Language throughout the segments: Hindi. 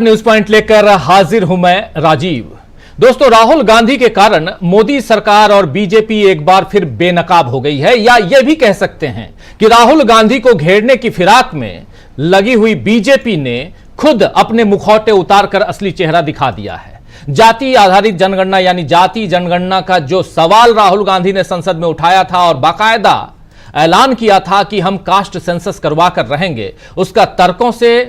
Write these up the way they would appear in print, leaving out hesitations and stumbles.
न्यूज पॉइंट लेकर हाजिर हूं मैं राजीव। दोस्तों, राहुल गांधी के कारण मोदी सरकार और बीजेपी एक बार फिर बेनकाब हो गई है, या यह भी कह सकते हैं कि राहुल गांधी को घेरने की फिराक में लगी हुई बीजेपी ने खुद अपने मुखौटे उतारकर असली चेहरा दिखा दिया है। जाति आधारित जनगणना यानी जाति जनगणना का जो सवाल राहुल गांधी ने संसद में उठाया था और बाकायदा ऐलान किया था कि हम कास्ट सेंसस करवा कर रहेंगे, उसका तर्कों से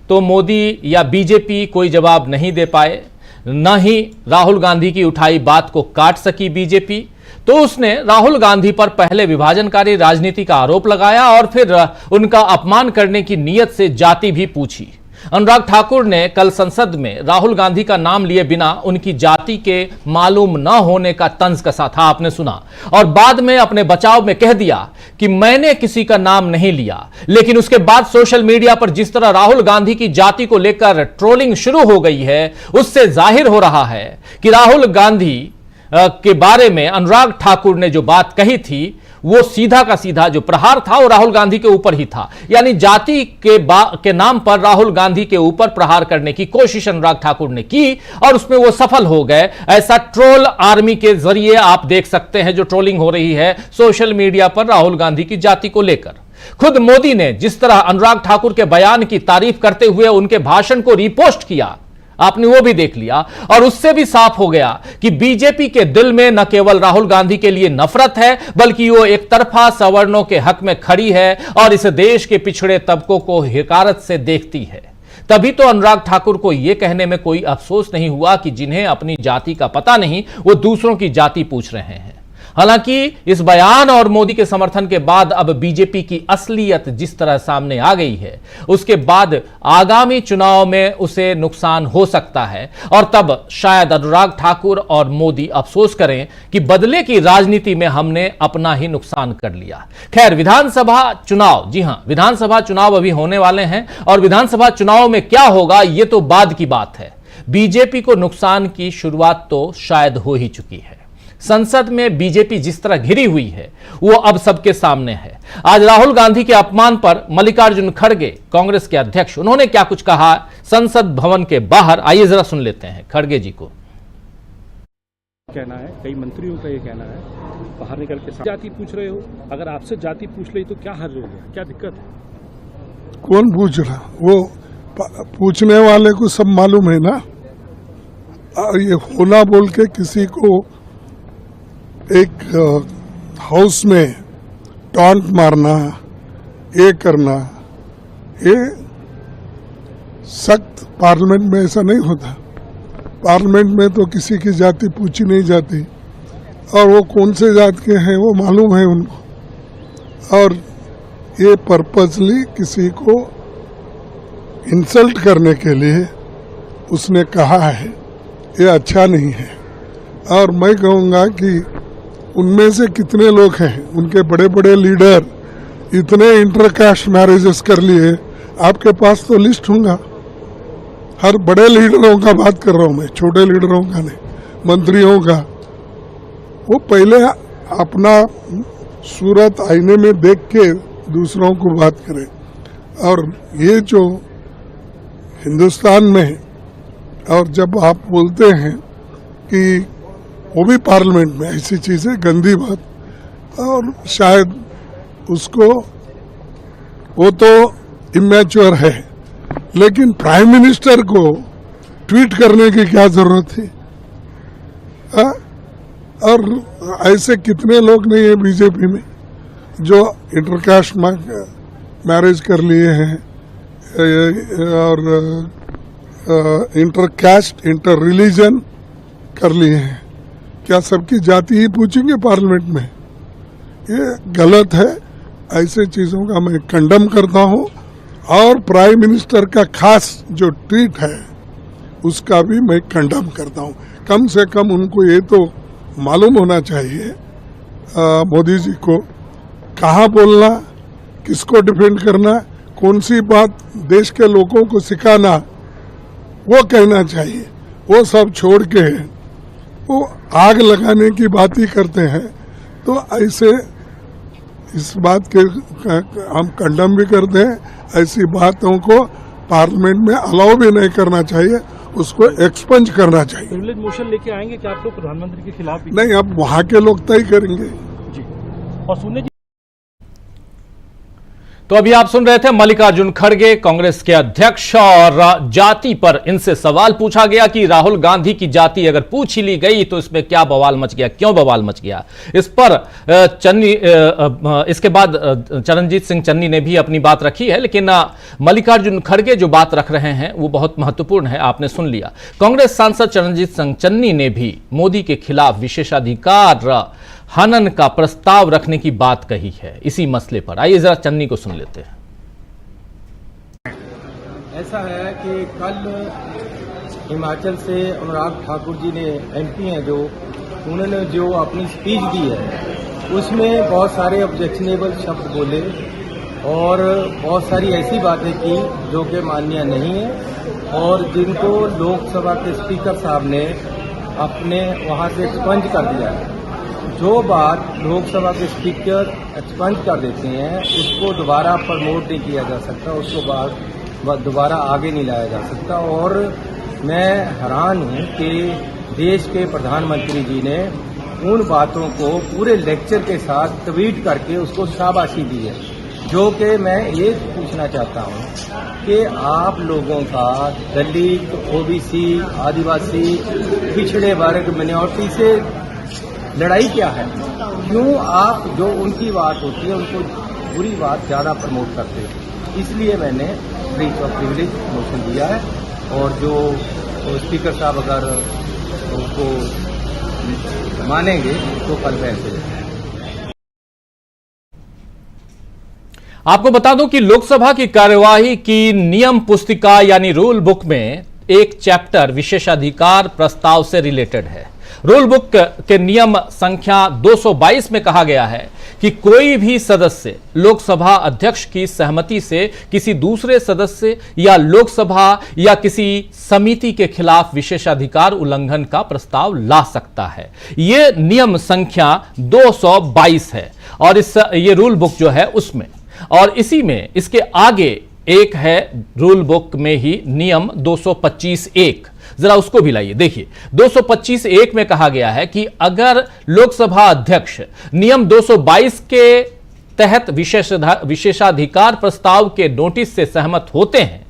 तो मोदी या बीजेपी कोई जवाब नहीं दे पाए, न ही राहुल गांधी की उठाई बात को काट सकी बीजेपी। तो उसने राहुल गांधी पर पहले विभाजनकारी राजनीति का आरोप लगाया और फिर उनका अपमान करने की नीयत से जाति भी पूछी। अनुराग ठाकुर ने कल संसद में राहुल गांधी का नाम लिए बिना उनकी जाति के मालूम न होने का तंज कसा था, आपने सुना, और बाद में अपने बचाव में कह दिया कि मैंने किसी का नाम नहीं लिया। लेकिन उसके बाद सोशल मीडिया पर जिस तरह राहुल गांधी की जाति को लेकर ट्रोलिंग शुरू हो गई है, उससे जाहिर हो रहा है कि राहुल गांधी के बारे में अनुराग ठाकुर ने जो बात कही थी वो सीधा का सीधा जो प्रहार था वो राहुल गांधी के ऊपर ही था। यानी जाति के नाम पर राहुल गांधी के ऊपर प्रहार करने की कोशिश अनुराग ठाकुर ने की और उसमें वो सफल हो गए। ऐसा ट्रोल आर्मी के जरिए आप देख सकते हैं जो ट्रोलिंग हो रही है सोशल मीडिया पर राहुल गांधी की जाति को लेकर। खुद मोदी ने जिस तरह अनुराग ठाकुर के बयान की तारीफ करते हुए उनके भाषण को रीपोस्ट किया, आपने वो भी देख लिया, और उससे भी साफ हो गया कि बीजेपी के दिल में न केवल राहुल गांधी के लिए नफरत है, बल्कि वो एक तरफा सवर्णों के हक में खड़ी है और इस देश के पिछड़े तबकों को हिकारत से देखती है। तभी तो अनुराग ठाकुर को यह कहने में कोई अफसोस नहीं हुआ कि जिन्हें अपनी जाति का पता नहीं वो दूसरों की जाति पूछ रहे हैं। हालांकि इस बयान और मोदी के समर्थन के बाद अब बीजेपी की असलियत जिस तरह सामने आ गई है, उसके बाद आगामी चुनाव में उसे नुकसान हो सकता है और तब शायद अनुराग ठाकुर और मोदी अफसोस करें कि बदले की राजनीति में हमने अपना ही नुकसान कर लिया। खैर, विधानसभा चुनाव, जी हां, विधानसभा चुनाव अभी होने वाले हैं और विधानसभा चुनाव में क्या होगा यह तो बाद की बात है। बीजेपी को नुकसान की शुरुआत तो शायद हो ही चुकी है। संसद में बीजेपी जिस तरह घिरी हुई है वो अब सबके सामने है। आज राहुल गांधी के अपमान पर मल्लिकार्जुन खड़गे, कांग्रेस के अध्यक्ष, उन्होंने क्या कुछ कहा संसद भवन के बाहर, आइए जरा सुन लेते हैं खड़गे जी को। कहना है, कई मंत्रियों का ये कहना है, बाहर निकल के जाति पूछ रहे हो, अगर आपसे जाति पूछ ली तो क्या हर्ज हो गया, क्या दिक्कत है? कौन पूछ रहा? वो पूछने वाले को सब मालूम है ना। ये होला बोल के किसी को एक हाउस में टॉन्ट मारना, ये करना, ये सख्त पार्लियामेंट में ऐसा नहीं होता। पार्लियामेंट में तो किसी की जाति पूछी नहीं जाती और वो कौन से जात के हैं वो मालूम है उनको। और ये पर्पसली किसी को इंसल्ट करने के लिए उसने कहा है, ये अच्छा नहीं है। और मैं कहूँगा कि उनमें से कितने लोग हैं, उनके बड़े बड़े लीडर इतने इंटरकास्ट मैरिजेस कर लिए, आपके पास तो लिस्ट होगा। हर बड़े लीडरों का बात कर रहा हूँ मैं, छोटे लीडरों का नहीं, मंत्रियों का। वो पहले अपना सूरत आईने में देख के दूसरों को बात करें। और ये जो हिंदुस्तान में, और जब आप बोलते हैं कि वो भी पार्लियामेंट में ऐसी चीजें, गंदी बात, और शायद उसको, वो तो इमेच्योर है, लेकिन प्राइम मिनिस्टर को ट्वीट करने की क्या जरूरत थी? और ऐसे कितने लोग नहीं है बीजेपी में जो इंटरकास्ट मैरिज कर लिए हैं और इंटरकास्ट, इंटर रिलीजन कर लिए हैं। क्या सबकी जाति ही पूछेंगे पार्लियामेंट में? ये गलत है। ऐसे चीजों का मैं कंडम करता हूं। और प्राइम मिनिस्टर का खास जो ट्वीट है उसका भी मैं कंडम करता हूं। कम से कम उनको ये तो मालूम होना चाहिए मोदी जी को कहाँ बोलना, किसको डिफेंड करना, कौन सी बात देश के लोगों को सिखाना, वो कहना चाहिए। वो सब छोड़ के वो आग लगाने की बात ही करते हैं। तो ऐसे इस बात के हम कंडम भी करते हैं। ऐसी बातों को पार्लियामेंट में अलाउ भी नहीं करना चाहिए, उसको एक्सपंज करना चाहिए। प्रिविलेज मोशन लेके आएंगे क्या आप लोग प्रधानमंत्री के खिलाफ भी? नहीं, अब वहां के लोग तय करेंगे जी। और सुनने जी, तो अभी आप सुन रहे थे मल्लिकार्जुन खड़गे कांग्रेस के अध्यक्ष, और जाति पर इनसे सवाल पूछा गया कि राहुल गांधी की जाति अगर पूछ ही ली गई तो इसमें क्या बवाल मच गया, क्यों बवाल मच गया। इस पर इसके बाद चरणजीत सिंह चन्नी ने भी अपनी बात रखी है, लेकिन मल्लिकार्जुन खड़गे जो बात रख रहे हैं वो बहुत महत्वपूर्ण है, आपने सुन लिया। कांग्रेस सांसद चरणजीत सिंह चन्नी ने भी मोदी के खिलाफ विशेषाधिकार हनन का प्रस्ताव रखने की बात कही है इसी मसले पर। आइए जरा चन्नी को सुन लेते हैं। ऐसा है कि कल हिमाचल से अनुराग ठाकुर जी ने, एमपी हैं जो, उन्होंने जो अपनी स्पीच दी है उसमें बहुत सारे ऑब्जेक्शनेबल शब्द बोले और बहुत सारी ऐसी बातें की जो कि मान्य नहीं है और जिनको लोकसभा के स्पीकर साहब ने अपने वहां से एक्सपंज कर दिया है। जो बात लोकसभा के स्पीकर एक्सपंज कर देते हैं उसको दोबारा प्रमोट नहीं किया जा सकता, उसको बाद दोबारा आगे नहीं लाया जा सकता। और मैं हैरान हूं कि देश के प्रधानमंत्री जी ने उन बातों को पूरे लेक्चर के साथ ट्वीट करके उसको शाबाशी दी है, जो कि मैं ये पूछना चाहता हूं कि आप लोगों का दलित, ओबीसी, आदिवासी, पिछड़े वर्ग, मिनॉरिटी से लड़ाई क्या है? क्यों आप जो उनकी बात होती है उनको बुरी बात ज्यादा प्रमोट करते हैं? इसलिए मैंने ब्रीच ऑफ प्रिविलेज मोशन दिया है और जो स्पीकर साहब अगर उसको मानेंगे तो कल फैसले लेंगे। आपको बता दूं कि लोकसभा की कार्यवाही की नियम पुस्तिका यानी रूल बुक में एक चैप्टर विशेषाधिकार प्रस्ताव से रिलेटेड है। रूल बुक के नियम संख्या 222 में कहा गया है कि कोई भी सदस्य लोकसभा अध्यक्ष की सहमति से किसी दूसरे सदस्य या लोकसभा या किसी समिति के खिलाफ विशेषाधिकार उल्लंघन का प्रस्ताव ला सकता है। यह नियम संख्या 222 है और ये रूल बुक जो है उसमें, और इसी में इसके आगे एक है रूल बुक में ही नियम 225(1), जरा उसको भी लाइए। देखिए 225(1) में कहा गया है कि अगर लोकसभा अध्यक्ष नियम 222 के तहत विशेषाधिकार प्रस्ताव के नोटिस से सहमत होते हैं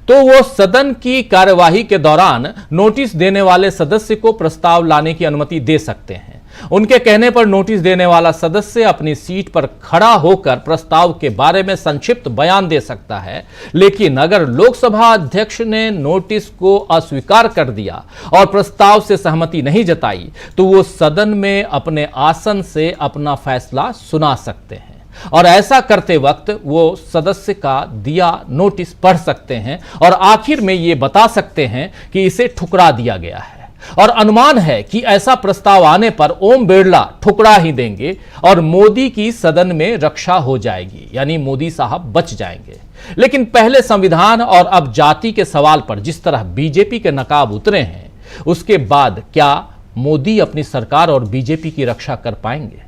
तो वो सदन की कार्यवाही के दौरान नोटिस देने वाले सदस्य को प्रस्ताव लाने की अनुमति दे सकते हैं। उनके कहने पर नोटिस देने वाला सदस्य अपनी सीट पर खड़ा होकर प्रस्ताव के बारे में संक्षिप्त बयान दे सकता है, लेकिन अगर लोकसभा अध्यक्ष ने नोटिस को अस्वीकार कर दिया और प्रस्ताव से सहमति नहीं जताई तो वो सदन में अपने आसन से अपना फैसला सुना सकते हैं और ऐसा करते वक्त वो सदस्य का दिया नोटिस पढ़ सकते हैं और आखिर में ये बता सकते हैं कि इसे ठुकरा दिया गया है। और अनुमान है कि ऐसा प्रस्ताव आने पर ओम बिरला ठुकरा ही देंगे और मोदी की सदन में रक्षा हो जाएगी, यानी मोदी साहब बच जाएंगे। लेकिन पहले संविधान और अब जाति के सवाल पर जिस तरह बीजेपी के नकाब उतरे हैं, उसके बाद क्या मोदी अपनी सरकार और बीजेपी की रक्षा कर पाएंगे?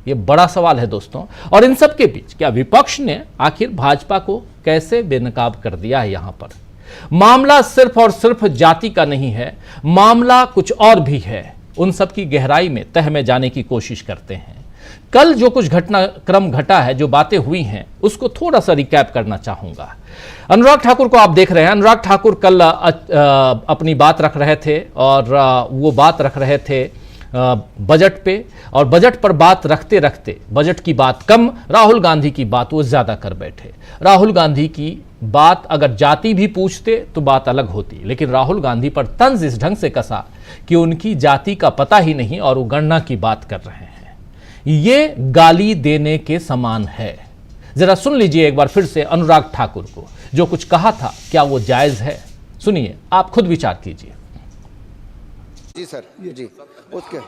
ये बड़ा सवाल है दोस्तों। और इन सब के बीच क्या विपक्ष ने आखिर भाजपा को कैसे बेनकाब कर दिया है? यहां पर मामला सिर्फ और सिर्फ जाति का नहीं है, मामला कुछ और भी है। उन सब की गहराई में तह में जाने की कोशिश करते हैं। कल जो कुछ घटनाक्रम घटा है, जो बातें हुई हैं, उसको थोड़ा सा रिकैप करना चाहूंगा। अनुराग ठाकुर को आप देख रहे हैं। अनुराग ठाकुर कल अपनी बात रख रहे थे और वो बात रख रहे थे बजट पे, और बजट पर बात रखते रखते बजट की बात कम, राहुल गांधी की बात वो ज्यादा कर बैठे। राहुल गांधी की बात अगर जाति भी पूछते तो बात अलग होती, लेकिन राहुल गांधी पर तंज इस ढंग से कसा कि उनकी जाति का पता ही नहीं और वो गणना की बात कर रहे हैं। ये गाली देने के समान है। जरा सुन लीजिए एक बार फिर से अनुराग ठाकुर को, जो कुछ कहा था क्या वो जायज है? सुनिए, आप खुद विचार कीजिए। जी सर, जी उसके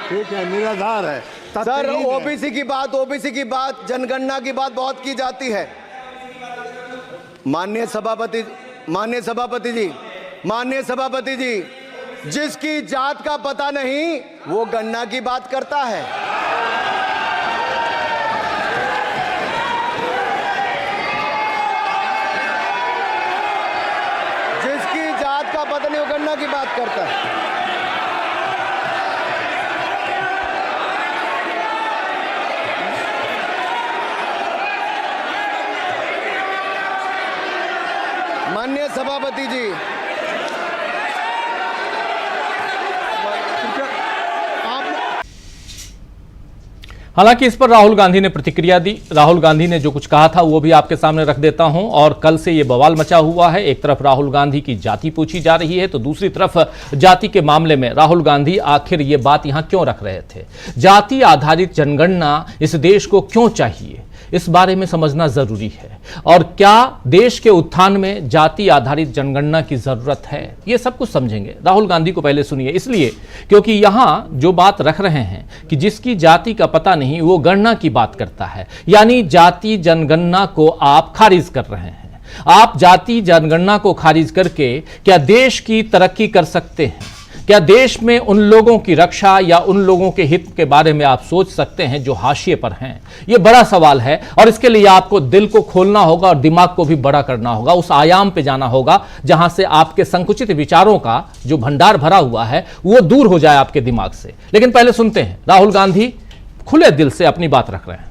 ठीक है, निराधार है सर। ओबीसी की बात जनगणना की बात बहुत की जाती है। माननीय सभापति जी, जिसकी जात का पता नहीं वो गणना की बात करता है। नहीं, वो गन्ना की बात करता है। माननीय सभापति जी, हालांकि इस पर राहुल गांधी ने प्रतिक्रिया दी। राहुल गांधी ने जो कुछ कहा था वो भी आपके सामने रख देता हूं। और कल से ये बवाल मचा हुआ है। एक तरफ राहुल गांधी की जाति पूछी जा रही है तो दूसरी तरफ जाति के मामले में राहुल गांधी आखिर ये बात यहां क्यों रख रहे थे। जाति आधारित जनगणना इस देश को क्यों चाहिए, इस बारे में समझना जरूरी है। और क्या देश के उत्थान में जाति आधारित जनगणना की जरूरत है, ये सब कुछ समझेंगे। राहुल गांधी को पहले सुनिए, इसलिए क्योंकि यहां जो बात रख रहे हैं कि जिसकी जाति का पता नहीं वो गणना की बात करता है, यानी जाति जनगणना को आप खारिज कर रहे हैं। आप जाति जनगणना को खारिज करके क्या देश की तरक्की कर सकते हैं? क्या देश में उन लोगों की रक्षा या उन लोगों के हित के बारे में आप सोच सकते हैं जो हाशिए पर हैं? यह बड़ा सवाल है और इसके लिए आपको दिल को खोलना होगा और दिमाग को भी बड़ा करना होगा। उस आयाम पे जाना होगा जहां से आपके संकुचित विचारों का जो भंडार भरा हुआ है वो दूर हो जाए आपके दिमाग से। लेकिन पहले सुनते हैं, राहुल गांधी खुले दिल से अपनी बात रख रहे हैं।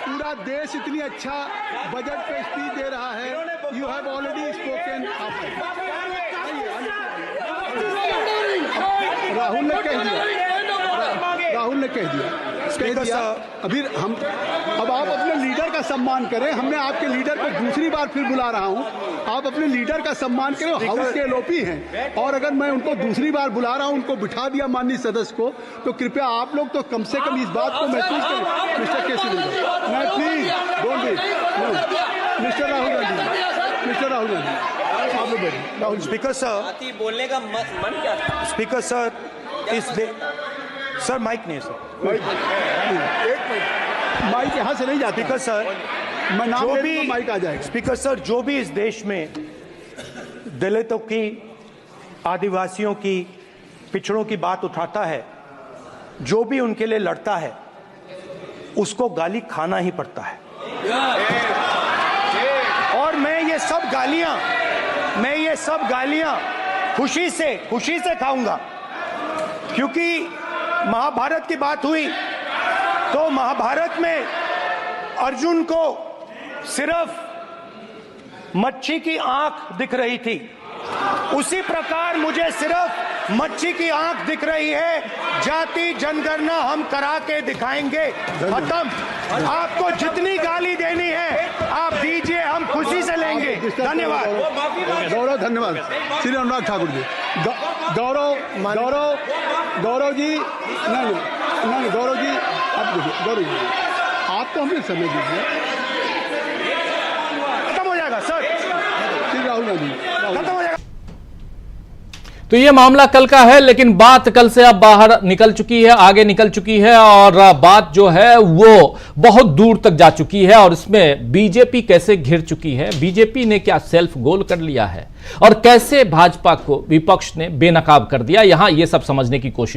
पूरा देश इतनी अच्छा बजट पे स्पीच दे रहा है। You have already spoken. Rahul ने कह दिया, राहुल ने कह दिया। अभी हम अब आप अपने लीडर का सम्मान करें। हमने आपके लीडर को दूसरी बार फिर बुला रहा हूं, आप अपने लीडर का सम्मान करें। हाउस के एलओपी हैं और अगर मैं उनको दूसरी बार बुला रहा हूं, उनको बिठा दिया माननीय सदस्य को, तो कृपया आप लोग तो कम से कम इस बात को महसूस करें। मिस्टर केसी, मैं please don't be mister Rahul Gandhi, mister Rahul Gandhi आप लोग बैठिए। राहुल स्पीकर सर, बोलने का मन क्या था? स्पीकर सर, सर माइक नहीं सर, एक मिनट, माइक यहाँ से नहीं जाती। स्पीकर सर, मैं नाम जो ले भी लूंगा, माइक आ जाएगा। स्पीकर सर, जो भी इस देश में दलितों की, आदिवासियों की, पिछड़ों की बात उठाता है, जो भी उनके लिए लड़ता है, उसको गाली खाना ही पड़ता है। और मैं ये सब गालियां खुशी से खाऊंगा, क्योंकि महाभारत की बात हुई तो महाभारत में अर्जुन को सिर्फ मच्छी की आंख दिख रही थी, उसी प्रकार मुझे सिर्फ मच्छी की आंख दिख रही है। जाति जनगणना हम करा के दिखाएंगे। खत्म। आपको जितनी गाली देनी है आप दीजिए, हम खुशी से लेंगे। धन्यवाद। गौरव, धन्यवाद। श्री अनुराग ठाकुर जी, गौरव जी, नहीं गौरव जी, आप देखिए, गौरव जी आपको हमें समय दीजिए। खत्म हो जाएगा सर। श्री राहुल गांधी, खत्म हो जाएगा। तो ये मामला कल का है, लेकिन बात कल से अब बाहर निकल चुकी है, आगे निकल चुकी है और बात जो है वो बहुत दूर तक जा चुकी है। और इसमें बीजेपी कैसे घिर चुकी है, बीजेपी ने क्या सेल्फ गोल कर लिया है और कैसे भाजपा को विपक्ष ने बेनकाब कर दिया, यहां ये सब समझने की कोशिश